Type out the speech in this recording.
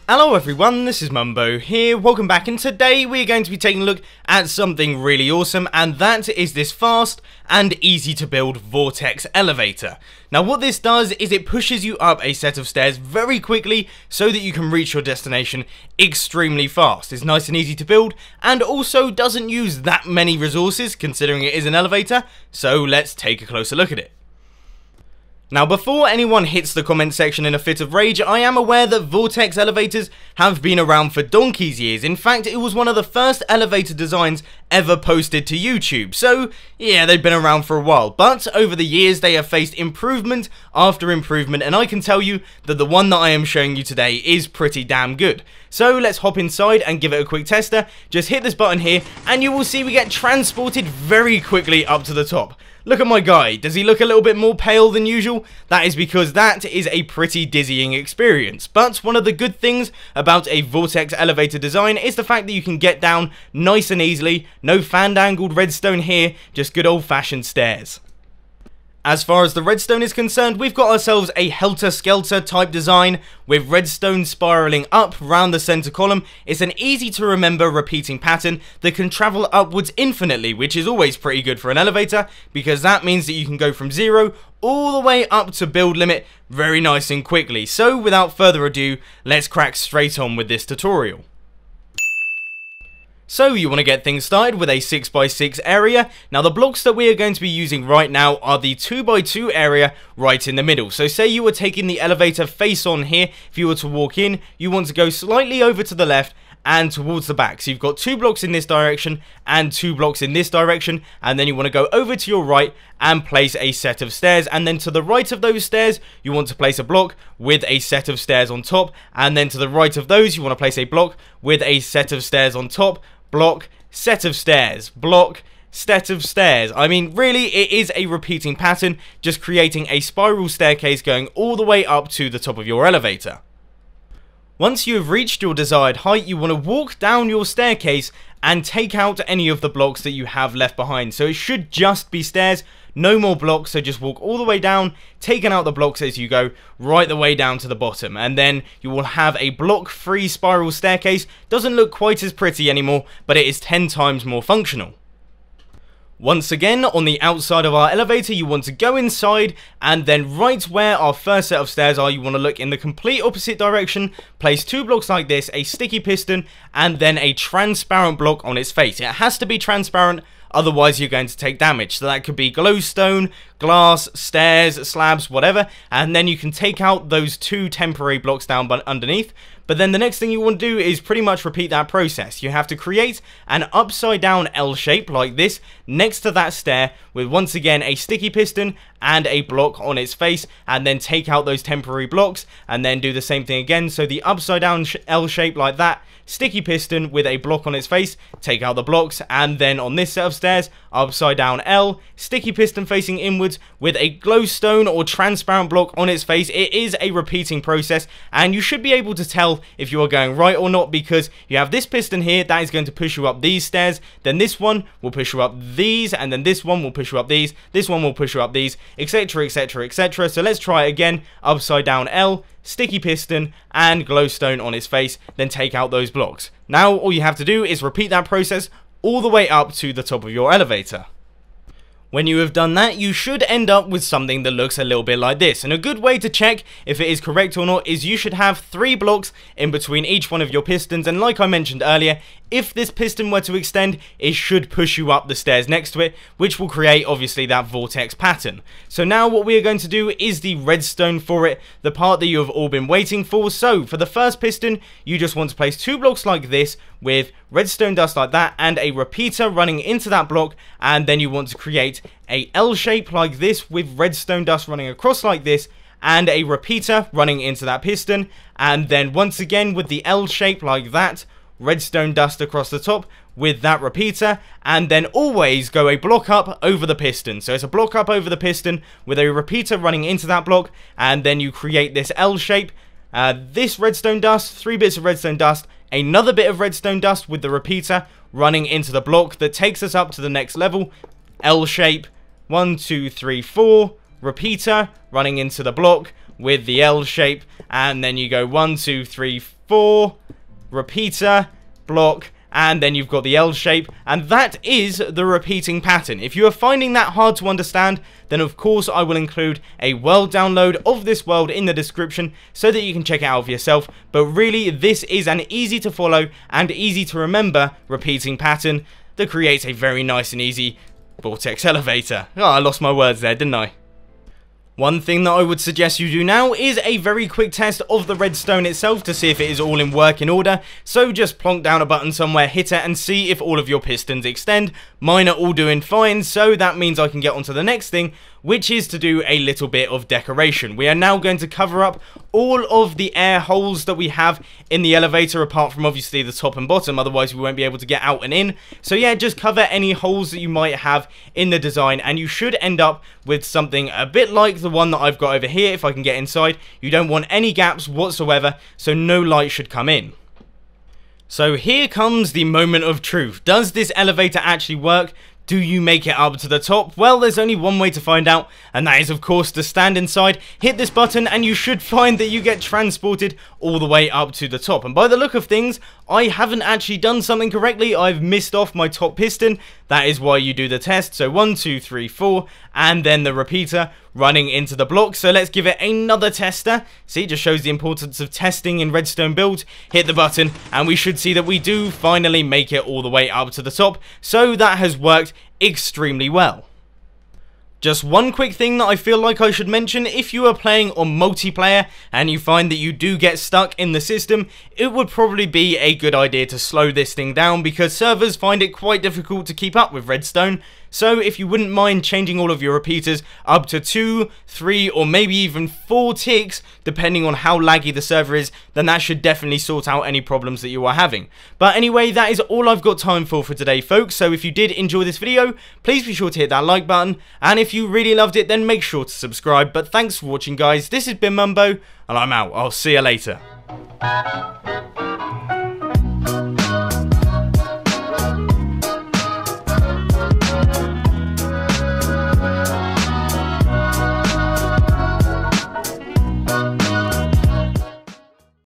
Hello everyone, this is Mumbo here, welcome back, and today we're going to be taking a look at something really awesome, and that is this fast and easy to build Vortex Elevator. Now what this does is it pushes you up a set of stairs very quickly so that you can reach your destination extremely fast. It's nice and easy to build, and also doesn't use that many resources considering it is an elevator, so let's take a closer look at it. Now before anyone hits the comment section in a fit of rage, I am aware that Vortex Elevators have been around for donkey's years. In fact, it was one of the first elevator designs ever posted to YouTube. So yeah, they've been around for a while, but over the years they have faced improvement after improvement, and I can tell you that the one that I am showing you today is pretty damn good. So let's hop inside and give it a quick tester. Just hit this button here and you will see we get transported very quickly up to the top. Look at my guy, does he look a little bit more pale than usual? That is because that is a pretty dizzying experience. But one of the good things about a Vortex Elevator design is the fact that you can get down nice and easily. No fan-dangled redstone here, just good old-fashioned stairs. As far as the redstone is concerned, we've got ourselves a helter-skelter type design with redstone spiraling up round the center column. It's an easy to remember repeating pattern that can travel upwards infinitely, which is always pretty good for an elevator because that means that you can go from 0 all the way up to build limit very nice and quickly. So without further ado, let's crack straight on with this tutorial. So you want to get things started with a 6x6 area. Now the blocks that we are going to be using right now are the 2x2 area right in the middle. So say you were taking the elevator face on here, if you were to walk in, you want to go slightly over to the left and towards the back. So you've got 2 blocks in this direction and 2 blocks in this direction, and then you want to go over to your right and place a set of stairs, and then to the right of those stairs you want to place a block with a set of stairs on top, and then to the right of those you want to place a block with a set of stairs on top. Block, set of stairs, block, set of stairs. I mean, really, it is a repeating pattern, just creating a spiral staircase going all the way up to the top of your elevator. Once you have reached your desired height, you want to walk down your staircase and take out any of the blocks that you have left behind. So it should just be stairs, no more blocks, so just walk all the way down, taking out the blocks as you go, right the way down to the bottom. And then you will have a block-free spiral staircase. Doesn't look quite as pretty anymore, but it is 10 times more functional. Once again, on the outside of our elevator, you want to go inside, and then right where our first set of stairs are, you want to look in the complete opposite direction, place 2 blocks like this, a sticky piston, and then a transparent block on its face. It has to be transparent, otherwise you're going to take damage. So that could be glowstone, glass, stairs, slabs, whatever, and then you can take out those 2 temporary blocks down underneath. But then the next thing you want to do is pretty much repeat that process. You have to create an upside down L shape like this next to that stair with once again a sticky piston and a block on its face, and then take out those temporary blocks and then do the same thing again. So the upside down L shape like that, sticky piston with a block on its face, take out the blocks, and then on this set of stairs, upside down L, sticky piston facing inwards with a glowstone or transparent block on its face. It is a repeating process, and you should be able to tell if you are going right or not, because you have this piston here that is going to push you up these stairs, then this one will push you up these, and then this one will push you up these, this one will push you up these, etc, etc, etc. So let's try it again. Upside down L, sticky piston, and glowstone on its face, then take out those blocks. Now all you have to do is repeat that process all the way up to the top of your elevator. When you have done that, you should end up with something that looks a little bit like this. And a good way to check if it is correct or not is you should have 3 blocks in between each one of your pistons. And like I mentioned earlier, if this piston were to extend, it should push you up the stairs next to it, which will create obviously that vortex pattern. So now what we are going to do is the redstone for it, the part that you have all been waiting for. So for the first piston, you just want to place 2 blocks like this with redstone dust like that and a repeater running into that block, and then you want to create a L shape like this with redstone dust running across like this and a repeater running into that piston, and then once again with the L shape like that, redstone dust across the top with that repeater, and then always go a block up over the piston. So it's a block up over the piston with a repeater running into that block, and then you create this L shape. This redstone dust, 3 bits of redstone dust, another bit of redstone dust with the repeater running into the block that takes us up to the next level. L shape, 1, 2, 3, 4, repeater running into the block, with the L shape, and then you go 1, 2, 3, 4, repeater, block, and then you've got the L shape, and that is the repeating pattern. If you are finding that hard to understand, then of course I will include a world download of this world in the description so that you can check it out for yourself. But really, this is an easy to follow and easy to remember repeating pattern that creates a very nice and easy Vortex Elevator. Oh, I lost my words there, didn't I? One thing that I would suggest you do now is a very quick test of the redstone itself to see if it is all in working order. So just plonk down a button somewhere, hit it, and see if all of your pistons extend. Mine are all doing fine, so that means I can get on to the next thing, which is to do a little bit of decoration. We are now going to cover up all of the air holes that we have in the elevator, apart from obviously the top and bottom, otherwise we won't be able to get out and in. So yeah, just cover any holes that you might have in the design, and you should end up with something a bit like the one that I've got over here. If I can get inside, you don't want any gaps whatsoever, so no light should come in. So here comes the moment of truth. Does this elevator actually work? Do you make it up to the top? Well, there's only one way to find out, and that is of course to stand inside, hit this button, and you should find that you get transported all the way up to the top. And by the look of things, I haven't actually done something correctly. I've missed off my top piston. That is why you do the test. So 1, 2, 3, 4, and then the repeater running into the block. So let's give it another tester. See, it just shows the importance of testing in redstone builds. Hit the button, and we should see that we do finally make it all the way up to the top. So that has worked extremely well. Just one quick thing that I feel like I should mention: if you are playing on multiplayer and you find that you do get stuck in the system, it would probably be a good idea to slow this thing down, because servers find it quite difficult to keep up with redstone. So if you wouldn't mind changing all of your repeaters up to 2, 3, or maybe even 4 ticks, depending on how laggy the server is, then that should definitely sort out any problems that you are having. But anyway, that is all I've got time for today, folks. So if you did enjoy this video, please be sure to hit that like button, and if you really loved it, then make sure to subscribe. But thanks for watching, guys. This has been Mumbo, and I'm out. I'll see you later.